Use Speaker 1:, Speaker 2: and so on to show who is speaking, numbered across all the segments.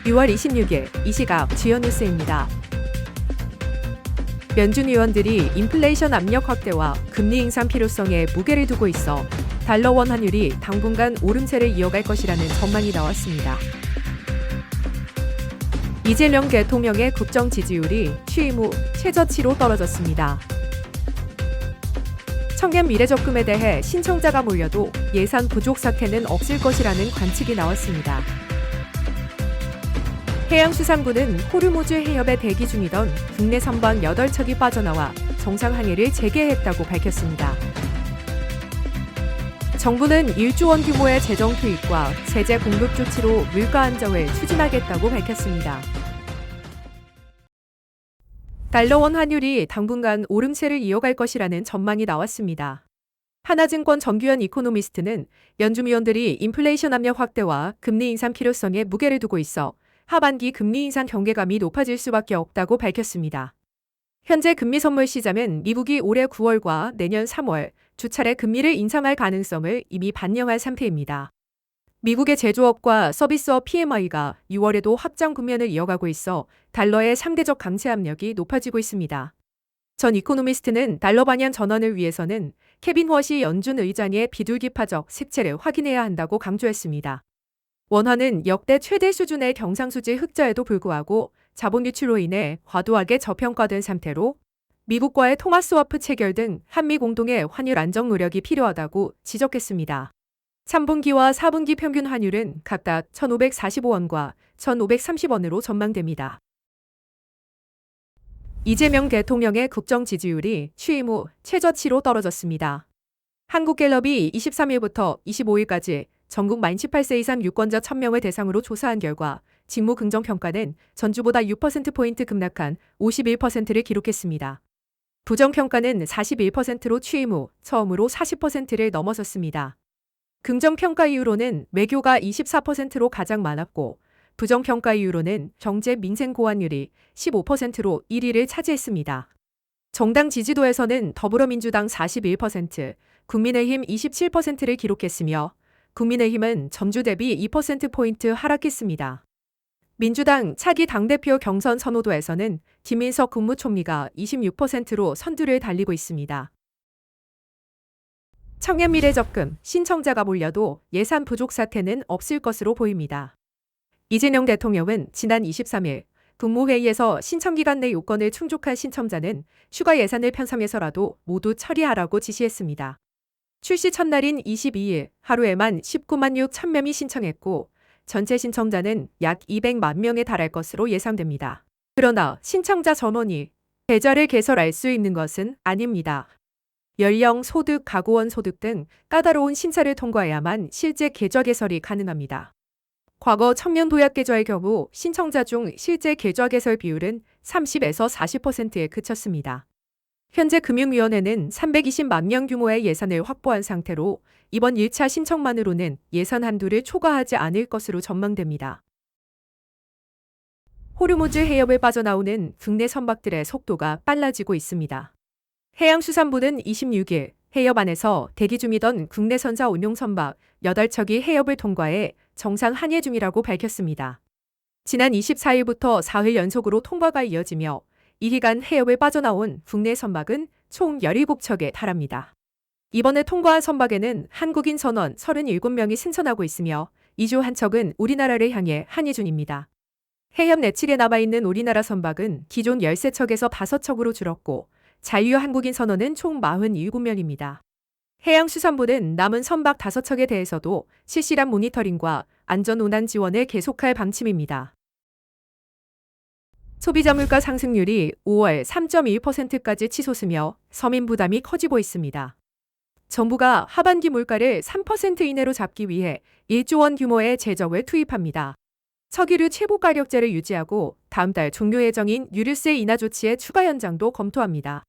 Speaker 1: 6월 26일 이 시각 주요 뉴스입니다. 연준 위원들이 인플레이션 압력 확대와 금리 인상 필요성에 무게를 두고 있어 달러 원 환율이 당분간 오름세를 이어갈 것이라는 전망이 나왔습니다. 이재명 대통령의 국정 지지율이 취임 후 최저치로 떨어졌습니다. 청년 미래적금에 대해 신청자가 몰려도 예산 부족 사태는 없을 것이라는 관측이 나왔습니다. 해양수산부는 호르무즈 해협에 대기 중이던 국내 선박 8척이 빠져나와 정상 항해를 재개했다고 밝혔습니다. 정부는 1조 원 규모의 재정 투입과 세제 공급 조치로 물가 안정을 추진하겠다고 밝혔습니다. 달러 원 환율이 당분간 오름세를 이어갈 것이라는 전망이 나왔습니다. 하나증권 정규현 이코노미스트는 연준 위원들이 인플레이션 압력 확대와 금리 인상 필요성에 무게를 두고 있어 하반기 금리 인상 경계감이 높아질 수밖에 없다고 밝혔습니다. 현재 금리 선물 시장은 미국이 올해 9월과 내년 3월 두 차례 금리를 인상할 가능성을 이미 반영한 상태입니다. 미국의 제조업과 서비스업 PMI가 6월에도 확장 국면을 이어가고 있어 달러의 상대적 강세 압력이 높아지고 있습니다. 전 이코노미스트는 달러 반영 전환을 위해서는 케빈 허시 연준 의장의 비둘기파적 색채를 확인해야 한다고 강조했습니다. 원화는 역대 최대 수준의 경상수지 흑자에도 불구하고 자본 유출로 인해 과도하게 저평가된 상태로 미국과의 통화 스와프 체결 등 한미 공동의 환율 안정 노력이 필요하다고 지적했습니다. 3분기와 4분기 평균 환율은 각각 1,545원과 1,530원으로 전망됩니다. 이재명 대통령의 국정 지지율이 취임 후 최저치로 떨어졌습니다. 한국갤럽이 23일부터 25일까지 전국 만 18세 이상 유권자 1,000명을 대상으로 조사한 결과 직무 긍정 평가는 전주보다 6%포인트 급락한 51%를 기록했습니다. 부정 평가는 41%로 취임 후 처음으로 40%를 넘어섰습니다. 긍정 평가 이유로는 외교가 24%로 가장 많았고 부정 평가 이유로는 경제 민생 고환율이 15%로 1위를 차지했습니다. 정당 지지도에서는 더불어민주당 41%, 국민의힘 27%를 기록했으며 국민의힘은 전주 대비 2%포인트 하락했습니다. 민주당 차기 당대표 경선 선호도에서는 김인석 국무총리가 26%로 선두를 달리고 있습니다. 청년 미래적금 신청자가 몰려도 예산 부족 사태는 없을 것으로 보입니다. 이재명 대통령은 지난 23일 국무회의에서 신청기간 내 요건을 충족한 신청자는 추가 예산을 편성해서라도 모두 처리하라고 지시했습니다. 출시 첫날인 22일 하루에만 19만 6천 명이 신청했고 전체 신청자는 약 200만 명에 달할 것으로 예상됩니다. 그러나 신청자 전원이 계좌를 개설할 수 있는 것은 아닙니다. 연령, 소득, 가구원 소득 등 까다로운 심사를 통과해야만 실제 계좌 개설이 가능합니다. 과거 청년 도약 계좌의 경우 신청자 중 실제 계좌 개설 비율은 30에서 40%에 그쳤습니다. 현재 금융위원회는 320만 명 규모의 예산을 확보한 상태로 이번 1차 신청만으로는 예산 한도를 초과하지 않을 것으로 전망됩니다. 호르무즈 해협을 빠져나오는 국내 선박들의 속도가 빨라지고 있습니다. 해양수산부는 26일 해협 안에서 대기 중이던 국내 선사 운용 선박 8척이 해협을 통과해 정상 항해 중이라고 밝혔습니다. 지난 24일부터 4일 연속으로 통과가 이어지며 이 기간 해협을 빠져나온 국내 선박은 총 17척에 달합니다. 이번에 통과한 선박에는 한국인 선원 37명이 승선하고 있으며 이 중 한 척은 우리나라를 향해 항해 중입니다. 해협 내측에 남아있는 우리나라 선박은 기존 13척에서 5척으로 줄었고 잔류 한국인 선원은 총 47명입니다. 해양수산부는 남은 선박 5척에 대해서도 실시간 모니터링과 안전운항 지원을 계속할 방침입니다. 소비자 물가 상승률이 5월 3.1%까지 치솟으며 서민 부담이 커지고 있습니다. 정부가 하반기 물가를 3% 이내로 잡기 위해 1조 원 규모의 재정을 투입합니다. 석유류 최고가격제를 유지하고 다음 달 종료 예정인 유류세 인하 조치의 추가 연장도 검토합니다.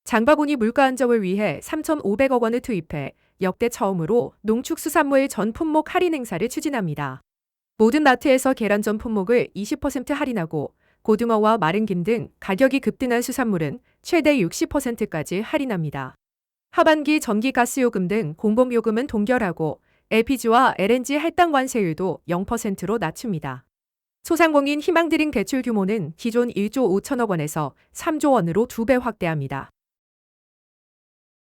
Speaker 1: 장바구니 물가 안정을 위해 3,500억 원을 투입해 역대 처음으로 농축수산물 전 품목 할인 행사를 추진합니다. 모든 마트에서 계란 전 품목을 20% 할인하고 고등어와 마른 김 등 가격이 급등한 수산물은 최대 60%까지 할인합니다. 하반기 전기가스요금 등 공공요금은 동결하고 LPG와 LNG 할당 관세율도 0%로 낮춥니다. 소상공인 희망드림 대출 규모는 기존 1조 5천억 원에서 3조 원으로 2배 확대합니다.